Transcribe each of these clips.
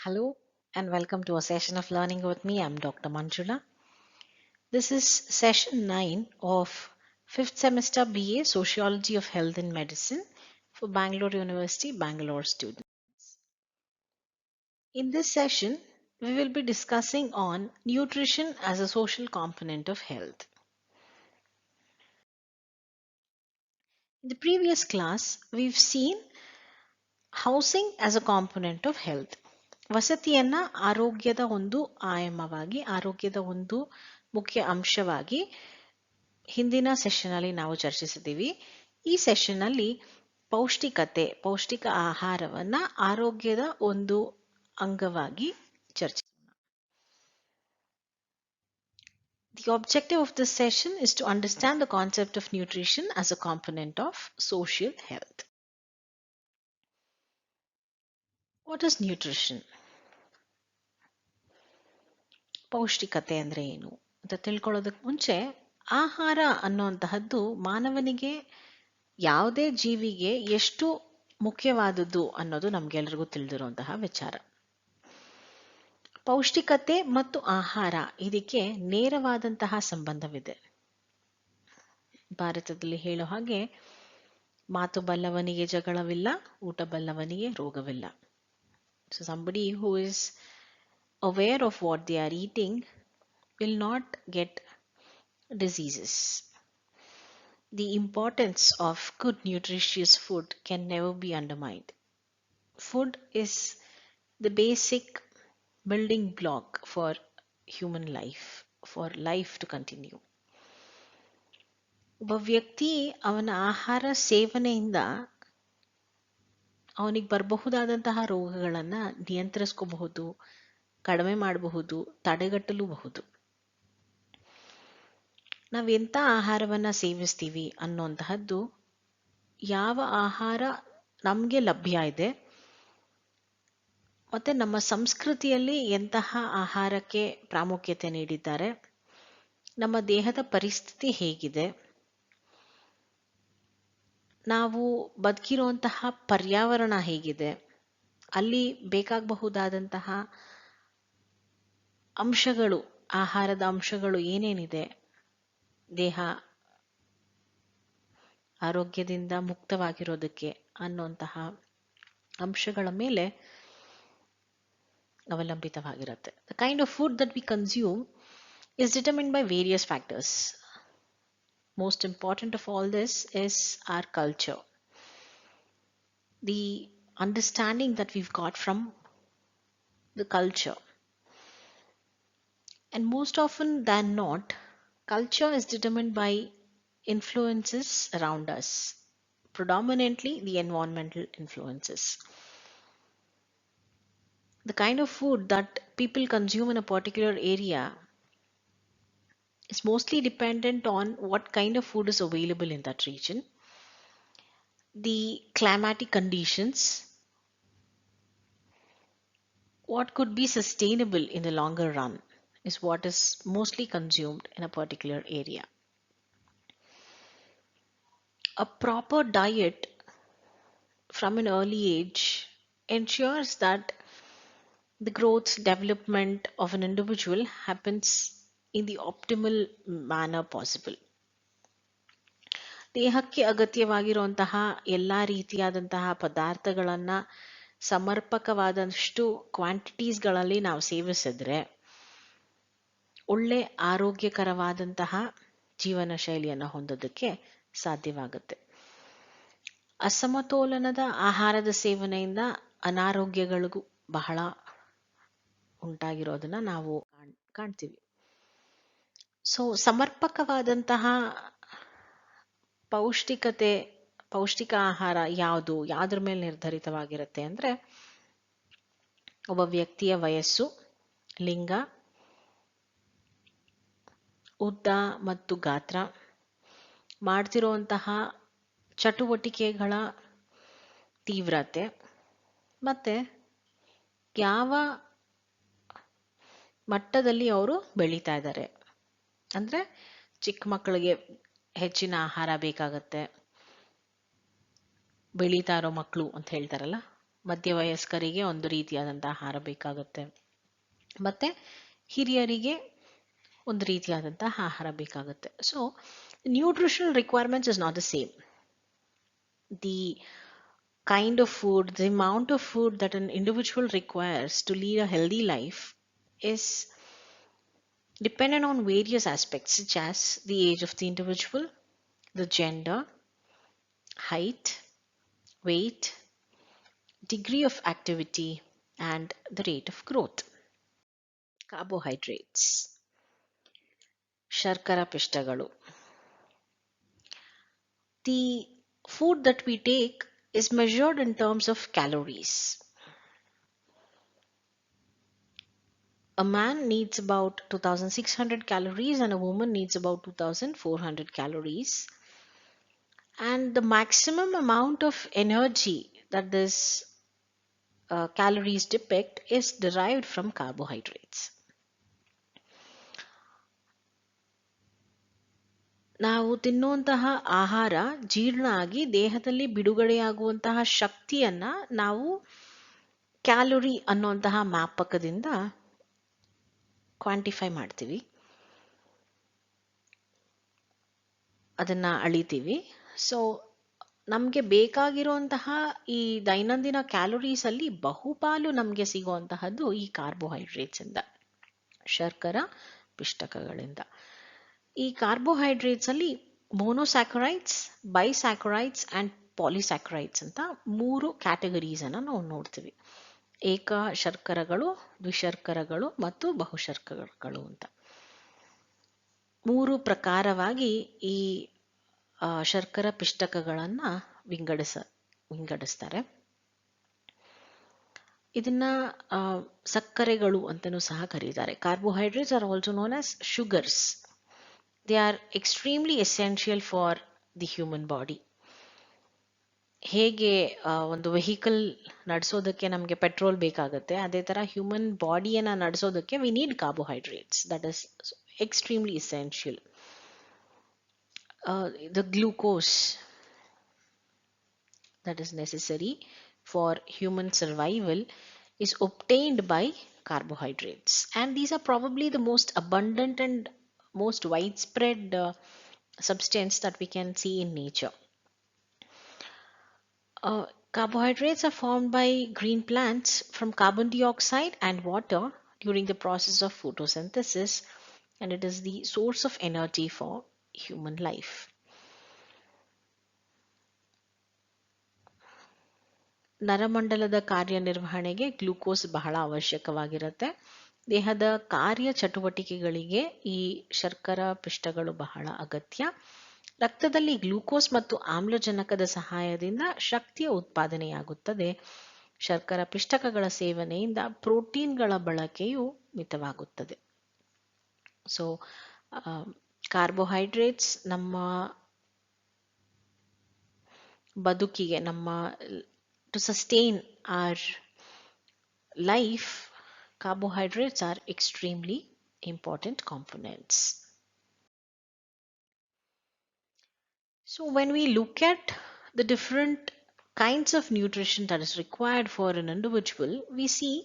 Hello and welcome to a session of learning with me. I'm Dr. Manjula. This is session 9 of 5th semester BA Sociology of Health and Medicine for Bangalore University, Bangalore students. In this session, we will be discussing on nutrition as a social component of health. In the previous class, we've seen housing as a component of health. ವಸತಿಯನ್ನ ಆರೋಗ್ಯದ ಒಂದು ಆಯಾಮವಾಗಿ ಆರೋಗ್ಯದ ಒಂದು ಮುಖ್ಯ ಅಂಶವಾಗಿ ಹಿಂದಿನ session ಅಲ್ಲಿ ನಾವು ಚರ್ಚಿಸಿದ್ದೀವಿ. ಈ ಸೆಷನ್ ಅಲ್ಲಿ ಪೌಷ್ಟಿಕ ಆಹಾರವನ್ನ ಆರೋಗ್ಯದ ಒಂದು ಅಂಗವಾಗಿ ಚರ್ಚಿಸೋಣ. The objective of this session is to understand the concept of nutrition as a component of social health. What is nutrition? ಪೌಷ್ಟಿಕತೆ ಅಂದ್ರೆ ಏನು ಅಂತ ತಿಳ್ಕೊಳ್ಳೋದಕ್ಕೆ ಮುಂಚೆ ಆಹಾರ ಅನ್ನುವಂತಹದ್ದು ಮಾನವನಿಗೆ ಯಾವುದೇ ಜೀವಿಗೆ ಎಷ್ಟು ಮುಖ್ಯವಾದದ್ದು ಅನ್ನೋದು ನಮ್ಗೆಲ್ರಿಗೂ ತಿಳಿದಿರುವಂತಹ ವಿಚಾರ. ಪೌಷ್ಟಿಕತೆ ಮತ್ತು ಆಹಾರ ಇದಕ್ಕೆ ನೇರವಾದಂತಹ ಸಂಬಂಧವಿದೆ. ಭಾರತದಲ್ಲಿ ಹೇಳೋ ಹಾಗೆ ಮಾತು ಬಲ್ಲವನಿಗೆ ಜಗಳವಿಲ್ಲ, ಊಟ ಬಲ್ಲವನಿಗೆ ರೋಗವಿಲ್ಲ. So somebody who is aware of what they are eating will not get diseases. The importance of good nutritious food can never be undermined. Food is the basic building block for human life, for life to continue. ಒಬ್ಬ ವ್ಯಕ್ತಿ ಅವನ ಆಹಾರ ಸೇವನೆಯಿಂದ ಅವನಿಗೆ ಬರಬಹುದಾದಂತಹ ರೋಗಗಳನ್ನು ನಿಯಂತ್ರಿಸ್ಕೋಬಹುದು, ಕಡಿಮೆ ಮಾಡಬಹುದು, ತಡೆಗಟ್ಟಲೂಬಹುದು. ನಾವೆಂಥ ಆಹಾರವನ್ನು ಸೇವಿಸ್ತೀವಿ ಅನ್ನುವಂತಹದ್ದು ಯಾವ ಆಹಾರ ನಮಗೆ ಲಭ್ಯ ಇದೆ ಮತ್ತೆ ನಮ್ಮ ಸಂಸ್ಕೃತಿಯಲ್ಲಿ ಎಂತಹ ಆಹಾರಕ್ಕೆ ಪ್ರಾಮುಖ್ಯತೆ ನೀಡಿದ್ದಾರೆ, ನಮ್ಮ ದೇಹದ ಪರಿಸ್ಥಿತಿ ಹೇಗಿದೆ, ನಾವು ಬದುಕಿರುವಂತಹ ಪರ್ಯಾವರಣ ಹೇಗಿದೆ, ಅಲ್ಲಿ ಬೇಕಾಗಬಹುದಾದಂತಹ ಅಂಶಗಳು, ಆಹಾರದ ಅಂಶಗಳು ಏನೇನಿದೆ, ದೇಹ ಆರೋಗ್ಯದಿಂದ ಮುಕ್ತವಾಗಿರೋದಕ್ಕೆ ಅನ್ನುವಂತಹ ಅಂಶಗಳ ಮೇಲೆ ಅವಲಂಬಿತವಾಗಿರುತ್ತೆ. The kind of food that we consume is determined by various factors. Most important of all this is our culture. The understanding that we've got from the culture. And most often than not, culture is determined by influences around us, predominantly the environmental influences. The kind of food that people consume in a particular area is mostly dependent on what kind of food is available in that region, the climatic conditions, what could be sustainable in the longer run is what is mostly consumed in a particular area. A proper diet from an early age ensures that the growth, development of an individual happens in the optimal manner possible. ದೇಹಕ್ಕೆ ಅಗತ್ಯವಾಗಿರುವಂತಹ ಎಲ್ಲ ರೀತಿಯಾದಂತಹ ಪದಾರ್ಥಗಳನ್ನು ಸಮರ್ಪಕವಾದಷ್ಟು ಕ್ವಾಂಟಿಟೀಸ್ಗಳಲ್ಲಿ ನಾವು ಸೇವಿಸಿದ್ರೆ ಒಳ್ಳೆ ಆರೋಗ್ಯಕರವಾದಂತಹ ಜೀವನ ಶೈಲಿಯನ್ನು ಹೊಂದೋದಕ್ಕೆ ಸಾಧ್ಯವಾಗುತ್ತೆ. ಅಸಮತೋಲನದ ಆಹಾರದ ಸೇವನೆಯಿಂದ ಅನಾರೋಗ್ಯಗಳಿಗೂ ಬಹಳ ಉಂಟಾಗಿರೋದನ್ನ ನಾವು ಕಾಣ್ತೀವಿ. ಸೊ ಸಮರ್ಪಕವಾದಂತಹ ಪೌಷ್ಟಿಕ ಆಹಾರ ಯಾವುದ್ರ ಮೇಲೆ ನಿರ್ಧರಿತವಾಗಿರುತ್ತೆ ಅಂದ್ರೆ ಒಬ್ಬ ವ್ಯಕ್ತಿಯ ವಯಸ್ಸು, ಲಿಂಗ, ಉದ್ದ ಮತ್ತು ಗಾತ್ರ, ಮಾಡ್ತಿರುವಂತಹ ಚಟುವಟಿಕೆಗಳ ತೀವ್ರತೆ, ಮತ್ತೆ ಯಾವ ಮಟ್ಟದಲ್ಲಿ ಅವರು ಬೆಳೀತಾ ಇದ್ದಾರೆ. ಅಂದ್ರೆ ಚಿಕ್ಕ ಮಕ್ಕಳಿಗೆ ಹೆಚ್ಚಿನ ಆಹಾರ ಬೇಕಾಗತ್ತೆ, ಬೆಳೀತಾ ಇರೋ ಮಕ್ಕಳು ಅಂತ ಹೇಳ್ತಾರಲ್ಲ, ಮಧ್ಯವಯಸ್ಕರಿಗೆ ಒಂದು ರೀತಿಯಾದಂತಹ ಆಹಾರ ಬೇಕಾಗುತ್ತೆ, ಮತ್ತೆ ಹಿರಿಯರಿಗೆ ಒಂದು ರೀತಿಯಾದಂತಹ ಆಹಾರ ಬೇಕಾಗುತ್ತೆ. So nutritional requirements is not the same. The kind of food, the amount of food that an individual requires to lead a healthy life is dependent on various aspects such as the age of the individual, the gender, height, weight, degree of activity, and the rate of growth. Carbohydrates, ಶರ್ಕರ ಪಿಷ್ಟಗಳು. The food that we take is measured in terms of calories. A man needs about 2600 calories and a woman needs about 2400 calories. And the maximum amount of energy that this calories depict is derived from carbohydrates. ನಾವು ತಿನ್ನುವಂತಹ ಆಹಾರ ಜೀರ್ಣ ಆಗಿ ದೇಹದಲ್ಲಿ ಬಿಡುಗಡೆಯಾಗುವಂತಹ ಶಕ್ತಿಯನ್ನ ನಾವು calorie ಅನ್ನುವಂತಹ ಮಾಪಕದಿಂದ quantify ಮಾಡ್ತೀವಿ, ಅದನ್ನ ಅಳಿತೀವಿ. ಸೊ ನಮಗೆ ಬೇಕಾಗಿರುವಂತಹ ಈ ದೈನಂದಿನ ಕ್ಯಾಲೋರೀಸ್ ಅಲ್ಲಿ ಬಹುಪಾಲು ನಮಗೆ ಸಿಗುವಂತಹದ್ದು ಈ ಕಾರ್ಬೋಹೈಡ್ರೇಟ್ಸ್ ಇಂದ, ಶರ್ಕರ ಪಿಷ್ಟಕಗಳಿಂದ. ಈ ಕಾರ್ಬೋಹೈಡ್ರೇಟ್ಸ್ ಅಲ್ಲಿ ಮೋನೋಸ್ಯಾಕರೈಡ್ಸ್, ಬೈಸ್ಯಾಕರೈಡ್ಸ್ ಅಂಡ್ ಪಾಲಿಸ್ಯಾಕರೈಡ್ಸ್ ಅಂತ 3 ಕ್ಯಾಟಗರೀಸ್ ಅನ್ನ ನಾವು ನೋಡ್ತೀವಿ. ಏಕ ಶರ್ಕರಗಳು, ದ್ವಿಶರ್ಕರಗಳು ಮತ್ತು ಬಹುಶರ್ಕರಗಳು ಅಂತ 3 ಪ್ರಕಾರವಾಗಿ ಈ ಶರ್ಕರ ಪಿಷ್ಟಕಗಳನ್ನ ವಿಂಗಡಿಸ್ತಾರೆ. ಇದನ್ನ ಸಕ್ಕರೆಗಳು ಅಂತಲೂ ಸಹ ಕರೀತಾರೆ. Carbohydrates are also known as sugars. They are extremely essential for the human body. ಹೇಗೆ ಒಂದು ವೆಹಿಕಲ್ ನಡೆಸೋದಕ್ಕೆ ನಮಗೆ ಪೆಟ್ರೋಲ್ ಬೇಕಾಗುತ್ತೆ, ಅದೇ ತರ ಹ್ಯೂಮನ್ ಬಾಡಿಯನ್ನ ನಡೆಸೋದಕ್ಕೆ we need carbohydrates. That is extremely essential. The glucose that is necessary for human survival is obtained by carbohydrates, and these are probably the most abundant and most widespread substance that we can see in nature. Carbohydrates are formed by green plants from carbon dioxide and water during the process of photosynthesis, and it is the source of energy for human life. ನರಮಂಡಲದ ಕಾರ್ಯನಿರ್ವಹಣೆಗೆ glucose ಬಹಳ ಅವಶ್ಯಕವಾಗಿರುತ್ತೆ. ದೇಹದ ಕಾರ್ಯ ಚಟುವಟಿಕೆಗಳಿಗೆ ಈ ಶರ್ಕರ ಪಿಷ್ಟಗಳು ಬಹಳ ಅಗತ್ಯ. ರಕ್ತದಲ್ಲಿ ಗ್ಲೂಕೋಸ್ ಮತ್ತು ಆಮ್ಲಜನಕದ ಸಹಾಯದಿಂದ ಶಕ್ತಿಯ ಉತ್ಪಾದನೆಯಾಗುತ್ತದೆ. ಶರ್ಕರ ಪಿಷ್ಟಕಗಳ ಸೇವನೆಯಿಂದ ಪ್ರೋಟೀನ್ಗಳ ಬಳಕೆಯು ಮಿತವಾಗುತ್ತದೆ. ಸೊ ಕಾರ್ಬೋಹೈಡ್ರೇಟ್ಸ್ ನಮ್ಮ ಬದುಕಿಗೆ, to sustain our life, carbohydrates are extremely important components. So when we look at the different kinds of nutrition that is required for an individual, we see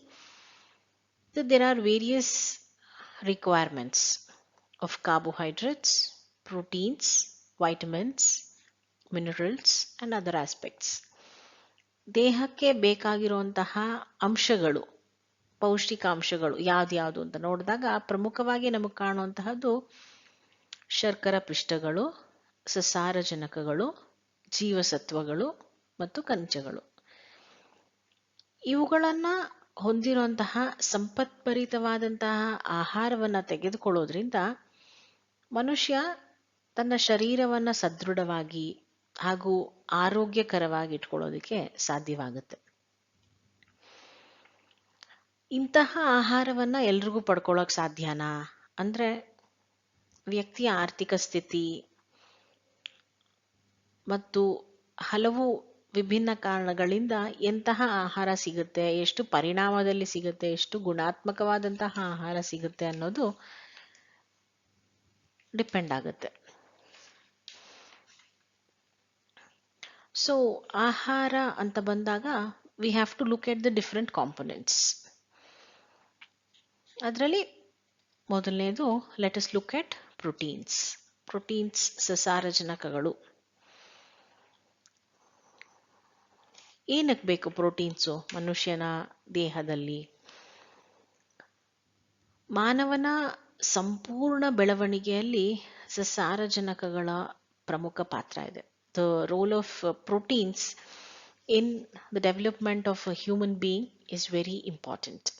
that there are various requirements of carbohydrates, proteins, vitamins, minerals and other aspects. ದೇಹಕ್ಕೆ ಬೇಕಾಗಿರುವಂತಹ ಅಂಶಗಳು, ಪೌಷ್ಟಿಕಾಂಶಗಳು ಯಾವ್ದ್ಯಾವುದು ಅಂತ ನೋಡಿದಾಗ ಪ್ರಮುಖವಾಗಿ ನಮಗೆ ಕಾಣುವಂತಹದ್ದು ಶರ್ಕರ ಪಿಷ್ಟಗಳು, ಸಸಾರಜನಕಗಳು, ಜೀವಸತ್ವಗಳು ಮತ್ತು ಖನಿಜಗಳು. ಇವುಗಳನ್ನ ಹೊಂದಿರುವಂತಹ ಸಂಪತ್ಭರಿತವಾದಂತಹ ಆಹಾರವನ್ನ ತೆಗೆದುಕೊಳ್ಳೋದ್ರಿಂದ ಮನುಷ್ಯ ತನ್ನ ಶರೀರವನ್ನ ಸದೃಢವಾಗಿ ಹಾಗೂ ಆರೋಗ್ಯಕರವಾಗಿ ಇಟ್ಕೊಳ್ಳೋದಕ್ಕೆ ಸಾಧ್ಯವಾಗುತ್ತೆ. ಇಂತಹ ಆಹಾರವನ್ನ ಎಲ್ರಿಗೂ ಪಡ್ಕೊಳ್ಳೋಕೆ ಸಾಧ್ಯನಾ ಅಂದ್ರೆ ವ್ಯಕ್ತಿಯ ಆರ್ಥಿಕ ಸ್ಥಿತಿ ಮತ್ತು ಹಲವು ವಿಭಿನ್ನ ಕಾರಣಗಳಿಂದ ಎಂತಹ ಆಹಾರ ಸಿಗುತ್ತೆ, ಎಷ್ಟು ಪರಿಣಾಮದಲ್ಲಿ ಸಿಗುತ್ತೆ, ಎಷ್ಟು ಗುಣಾತ್ಮಕವಾದಂತಹ ಆಹಾರ ಸಿಗುತ್ತೆ ಅನ್ನೋದು ಡಿಪೆಂಡ್ ಆಗುತ್ತೆ. ಸೊ ಆಹಾರ ಅಂತ ಬಂದಾಗ we have to look at the different components. ಅದರಲ್ಲಿ ಮೊದಲನೇದು, let us look at proteins. Proteins ಸಸಾರಜನಕಗಳು. ಏನಕ್ಕೆ ಬೇಕು ಪ್ರೋಟೀನ್ಸು ಮನುಷ್ಯನ ದೇಹದಲ್ಲಿ? ಮಾನವನ ಸಂಪೂರ್ಣ ಬೆಳವಣಿಗೆಯಲ್ಲಿ ಸಸಾರಜನಕಗಳ ಪ್ರಮುಖ ಪಾತ್ರ ಇದೆ. The role of proteins in the development of a human being is very important.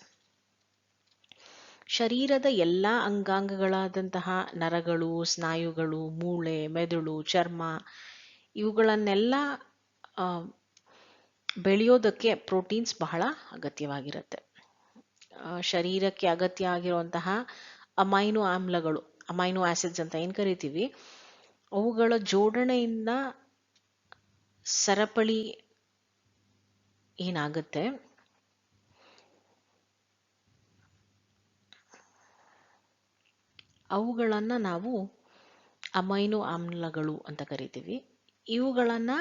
ಶರೀರದ ಎಲ್ಲ ಅಂಗಾಂಗಗಳಾದಂತಹ ನರಗಳು, ಸ್ನಾಯುಗಳು, ಮೂಳೆ, ಮೆದುಳು, ಚರ್ಮ ಇವುಗಳನ್ನೆಲ್ಲ ಬೆಳೆಯೋದಕ್ಕೆ ಪ್ರೋಟೀನ್ಸ್ ಬಹಳ ಅಗತ್ಯವಾಗಿರುತ್ತೆ. ಶರೀರಕ್ಕೆ ಅಗತ್ಯ ಆಗಿರುವಂತಹ ಅಮೈನೋ ಆಮ್ಲಗಳು, ಅಮೈನೋ ಆಸಿಡ್ಸ್ ಅಂತ ಏನು ಕರಿತೀವಿ, ಅವುಗಳ ಜೋಡಣೆಯಿಂದ ಸರಪಳಿ ಏನಾಗುತ್ತೆ, ಅವುಗಳನ್ನು ನಾವು ಅಮೈನೋ ಆಮ್ಲಗಳು ಅಂತ ಕರಿತೀವಿ. ಇವುಗಳನ್ನು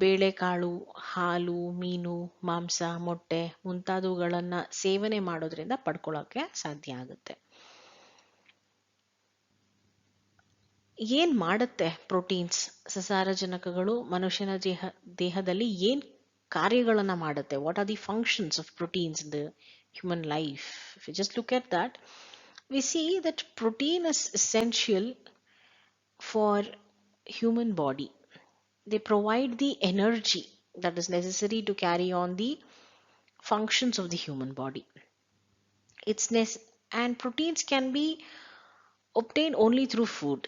ಬೇಳೆಕಾಳು, ಹಾಲು, ಮೀನು, ಮಾಂಸ, ಮೊಟ್ಟೆ ಮುಂತಾದವುಗಳನ್ನು ಸೇವನೆ ಮಾಡೋದ್ರಿಂದ ಪಡ್ಕೊಳ್ಳೋಕ್ಕೆ ಸಾಧ್ಯ ಆಗುತ್ತೆ. ಏನ್ ಮಾಡುತ್ತೆ ಪ್ರೋಟೀನ್ಸ್, ಸಸಾರಜನಕಗಳು ಮನುಷ್ಯನ ದೇಹದಲ್ಲಿ ಏನ್ ಕಾರ್ಯಗಳನ್ನ ಮಾಡುತ್ತೆ? What are the functions of proteins in the human life? If you just look at that, we see that protein is essential for human body. They provide the energy that is necessary to carry on the functions of the human body. And proteins can be obtained only through food.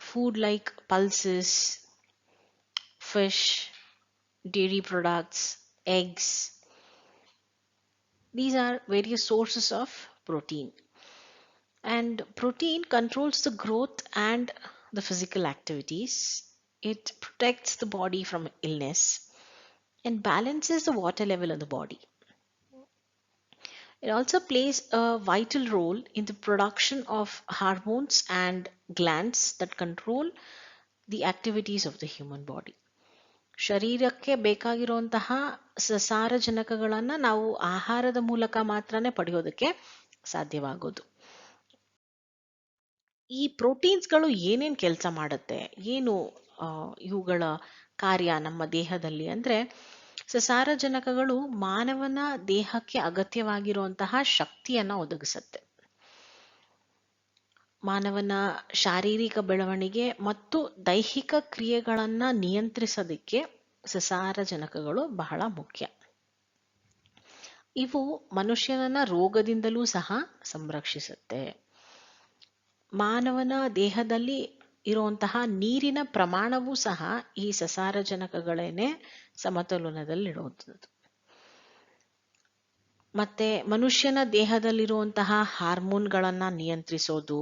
Food like pulses, fish, dairy products, eggs. These are various sources of protein. And protein controls the growth and the physical activities. It protects the body from illness and balances the water level in the body. It also plays a vital role in the production of hormones and glands that control the activities of the human body. ಶರೀರಕ್ಕೆ ಬೇಕಾಗಿರುವಂತಹ ಸಸಾರಜನಕಗಳನ್ನು ನಾವು ಆಹಾರದ ಮೂಲಕ ಮಾತ್ರನೇ ಪಡೆಯೋದಕ್ಕೆ ಸಾಧ್ಯವಾಗೋದು. ಈ ಪ್ರೋಟೀನ್ಸ್ಗಳು ಏನೇನು ಕೆಲಸ ಮಾಡುತ್ತೆ, ಏನು ಇವುಗಳ ಕಾರ್ಯ ನಮ್ಮ ದೇಹದಲ್ಲಿ ಅಂದ್ರೆ, ಸಸಾರಜನಕಗಳು ಮಾನವನ ದೇಹಕ್ಕೆ ಅಗತ್ಯವಾಗಿರುವಂತಹ ಶಕ್ತಿಯನ್ನ ಒದಗಿಸುತ್ತೆ. ಮಾನವನ ಶಾರೀರಿಕ ಬೆಳವಣಿಗೆ ಮತ್ತು ದೈಹಿಕ ಕ್ರಿಯೆಗಳನ್ನ ನಿಯಂತ್ರಿಸೋದಕ್ಕೆ ಸಸಾರಜನಕಗಳು ಬಹಳ ಮುಖ್ಯ. ಇವು ಮನುಷ್ಯನನ್ನ ರೋಗದಿಂದಲೂ ಸಹ ಸಂರಕ್ಷಿಸುತ್ತೆ. ಮಾನವನ ದೇಹದಲ್ಲಿ ಇರುವಂತಹ ನೀರಿನ ಪ್ರಮಾಣವೂ ಸಹ ಈ ಸಸಾರಜನಕಗಳೇನೆ ಸಮತೋಲನದಲ್ಲಿಡುವಂಥದ್ದು. ಮತ್ತೆ ಮನುಷ್ಯನ ದೇಹದಲ್ಲಿರುವಂತಹ ಹಾರ್ಮೋನ್ಗಳನ್ನ ನಿಯಂತ್ರಿಸೋದು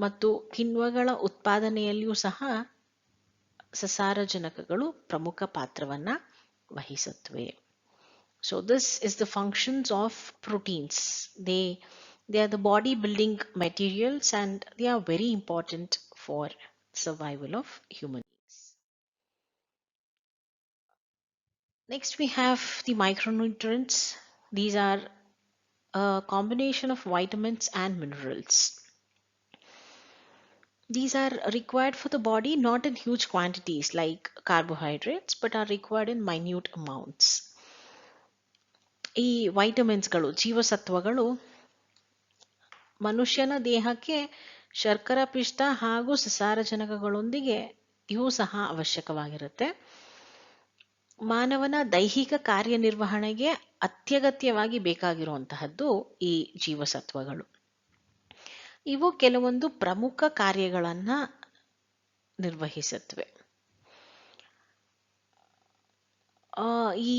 ಮತ್ತು ಕಿಣ್ವಗಳ ಉತ್ಪಾದನೆಯಲ್ಲಿಯೂ ಸಹ ಸಸಾರಜನಕಗಳು ಪ್ರಮುಖ ಪಾತ್ರವನ್ನ ವಹಿಸುತ್ತವೆ. So this is the functions of proteins. They are the body building materials and they are very important for survival of human beings. Next we have the micronutrients. These are a combination of vitamins and minerals. These are required for the body not in huge quantities like carbohydrates, but are required in minute amounts. ಈ ವೈಟಮಿನ್ಸ್ಗಳು, ಜೀವಸತ್ವಗಳು ಮನುಷ್ಯನ ದೇಹಕ್ಕೆ ಶರ್ಕರ ಪಿಷ್ಟ ಹಾಗೂ ಸಸಾರಜನಕಗಳೊಂದಿಗೆ ಇವು ಸಹ ಅವಶ್ಯಕವಾಗಿರುತ್ತೆ. ಮಾನವನ ದೈಹಿಕ ಕಾರ್ಯನಿರ್ವಹಣೆಗೆ ಅತ್ಯಗತ್ಯವಾಗಿ ಬೇಕಾಗಿರುವಂತಹದ್ದು ಈ ಜೀವಸತ್ವಗಳು. ಇವು ಕೆಲವೊಂದು ಪ್ರಮುಖ ಕಾರ್ಯಗಳನ್ನ ನಿರ್ವಹಿಸುತ್ತವೆ. ಈ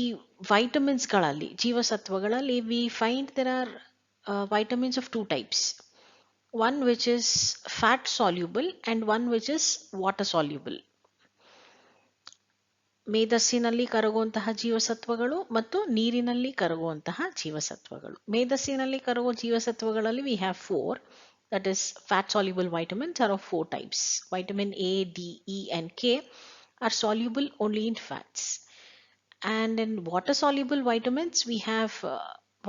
ವೈಟಮಿನ್ಸ್ಗಳಲ್ಲಿ, ಜೀವಸತ್ವಗಳಲ್ಲಿ we find there are vitamins of two types. One which is fat soluble and one which is water soluble. ಮೇದಸ್ಸಿನಲ್ಲಿ ಕರಗುವಂತಹ ಜೀವಸತ್ವಗಳು ಮತ್ತು ನೀರಿನಲ್ಲಿ ಕರಗುವಂತಹ ಜೀವಸತ್ವಗಳು. ಮೇದಸ್ಸಿನಲ್ಲಿ ಕರಗುವ ಜೀವಸತ್ವಗಳಲ್ಲಿ we have four, that is fat soluble vitamins are of four types: vitamin A, D, E and K are soluble only in fats. And in water soluble vitamins, we have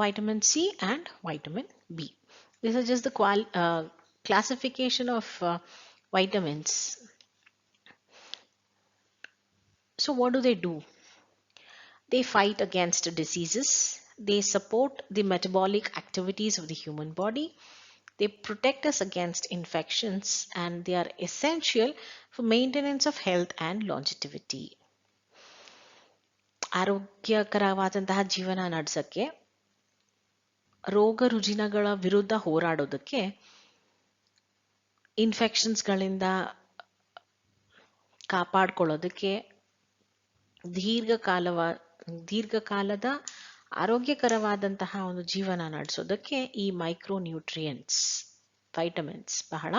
vitamin C and vitamin B. These are just the classification of vitamins. So, what do they do? They fight against diseases, they support the metabolic activities of the human body, they protect us against infections, and they are essential for maintenance of health and longevity. ಆರೋಗ್ಯಕರವಾದಂತಹ ಜೀವನ ನಡೆಸಕ್ಕೆ ರೋಗ ರುಜಿನಗಳ ವಿರುದ್ಧ ಹೋರಾಡೋದಕ್ಕೆ ಇನ್ಫೆಕ್ಷನ್ಸ್ಗಳಿಂದ ಕಾಪಾಡ್ಕೊಳ್ಳೋದಕ್ಕೆ ದೀರ್ಘಕಾಲದ ಆರೋಗ್ಯಕರವಾದಂತಹ ಒಂದು ಜೀವನ ನಡೆಸೋದಕ್ಕೆ ಈ micro nutrients vitamins ಬಹಳ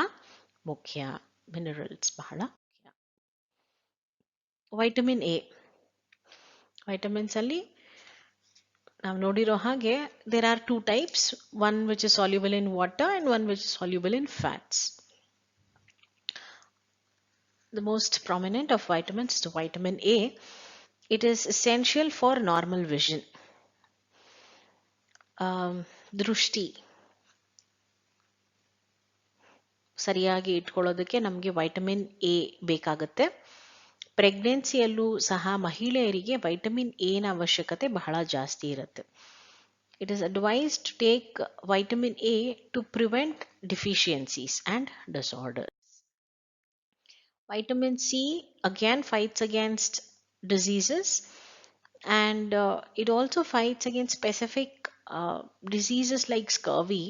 ಮುಖ್ಯ, ಮಿನರಲ್ಸ್ ಬಹಳ ಮುಖ್ಯ. ವೈಟಮಿನ್ ಎ, ವೈಟಮಿನ್ಸ್ ಅಲ್ಲಿ ನಾವು ನೋಡಿರೋ ಹಾಗೆ there are two types, one which is soluble in water and one which is soluble in fats. The most prominent of vitamins is vitamin A. It is essential for normal vision. ದೃಷ್ಟಿ ಸರಿಯಾಗಿ ಇಟ್ಕೊಳ್ಳೋದಕ್ಕೆ ನಮಗೆ vitamin A ಬೇಕಾಗುತ್ತೆ. ಪ್ರೆಗ್ನೆನ್ಸಿಯಲ್ಲೂ ಸಹ ಮಹಿಳೆಯರಿಗೆ vitamin A ನ ಅವಶ್ಯಕತೆ ಬಹಳ ಜಾಸ್ತಿ ಇರುತ್ತೆ. It is advised to take vitamin A to prevent deficiencies and disorders. Vitamin C again fights against diseases, and it also fights against specific diseases like scurvy,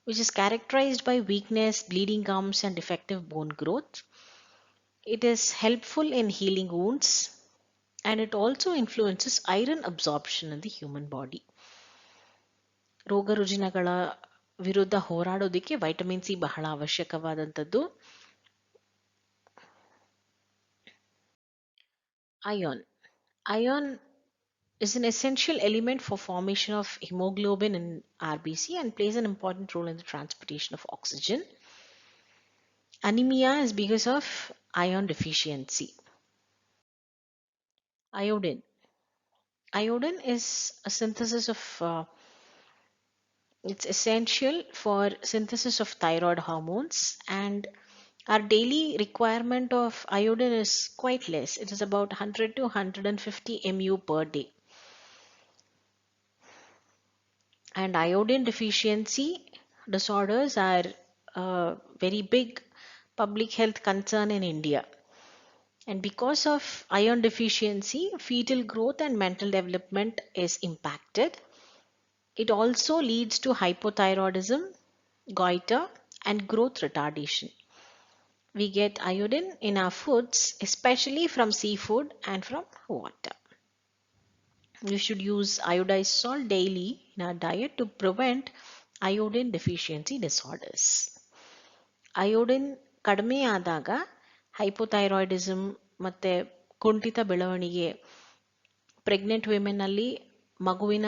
which is characterized by weakness, bleeding gums, and defective bone growth. It is helpful in healing wounds, and it also influences iron absorption in the human body. ರೋಗ ರುಜಿನಗಳ ವಿರುದ್ಧ ಹೋರಾಡೋದಕ್ಕೆ vitamin C ಬಹಳ ಅವಶ್ಯಕವಾದಂಥದ್ದು. Iron. Iron is an essential element for formation of hemoglobin in RBC and plays an important role in the transportation of oxygen. Anemia is because of iron deficiency. Iodine. Iodine is a synthesis of it's essential for synthesis of thyroid hormones, and our daily requirement of iodine is quite less. It is about 100 to 150 mu per day. And iodine deficiency disorders are a very big public health concern in India. And because of iron deficiency, fetal growth and mental development is impacted. It also leads to hypothyroidism, goiter, and growth retardation. We get iodine in our foods, especially from seafood and from water. We should use iodized salt daily in our diet to prevent iodine deficiency disorders. Iodine ಕಡಿಮೆ ಆದಾಗ hypothyroidism ಮತ್ತೆ ಕುಂಠಿತ ಬೆಳವಣಿಗೆ, pregnant women ಅಲ್ಲಿ ಮಗುವಿನ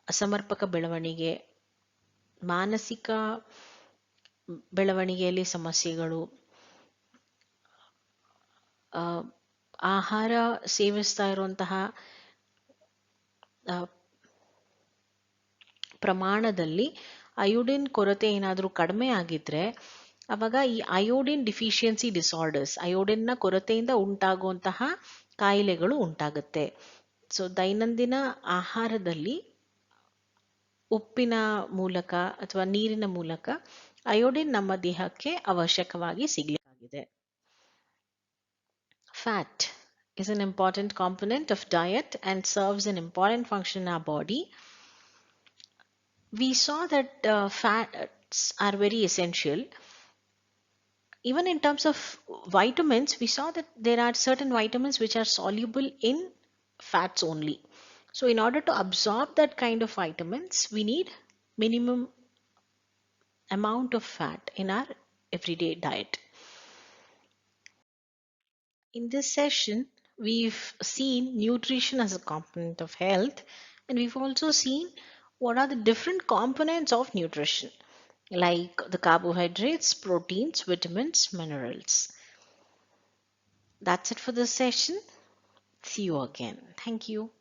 ಅಸಮರ್ಪಕ ಬೆಳವಣಿಗೆ, ಮಾನಸಿಕ ಬೆಳವಣಿಗೆಯಲ್ಲಿ ಸಮಸ್ಯೆಗಳು, ಆಹಾರ ಸೇವಿಸ್ತಾ ಇರುವಂತಹ ಪ್ರಮಾಣದಲ್ಲಿ ಅಯೋಡಿನ್ ಕೊರತೆ ಏನಾದರೂ ಕಡಿಮೆ ಆಗಿದ್ರೆ ಅವಾಗ ಈ ಅಯೋಡಿನ್ ಡಿಫಿಷಿಯನ್ಸಿ ಡಿಸಾರ್ಡರ್ಸ್, ಅಯೋಡಿನ್ನ ಕೊರತೆಯಿಂದ ಉಂಟಾಗುವಂತಹ ಕಾಯಿಲೆಗಳು ಉಂಟಾಗುತ್ತೆ. ಸೊ ದೈನಂದಿನ ಆಹಾರದಲ್ಲಿ ಉಪ್ಪಿನ ಮೂಲಕ ಅಥವಾ ನೀರಿನ ಮೂಲಕ ಅಯೋಡಿನ್ ನಮ್ಮ ದೇಹಕ್ಕೆ ಅವಶ್ಯಕವಾಗಿ ಸಿಗಬೇಕಾಗಿದೆ. Fat is an important component of diet and serves an important function in our body. We saw that fats are very essential. Even in terms of vitamins, we saw that there are certain vitamins which are soluble in fats only. So in order to absorb that kind of vitamins, we need minimum amount of fat in our everyday diet. In this session, we've seen nutrition as a component of health, and we've also seen what are the different components of nutrition, like the carbohydrates, proteins, vitamins, minerals. That's it for this session. See you again. Thank you.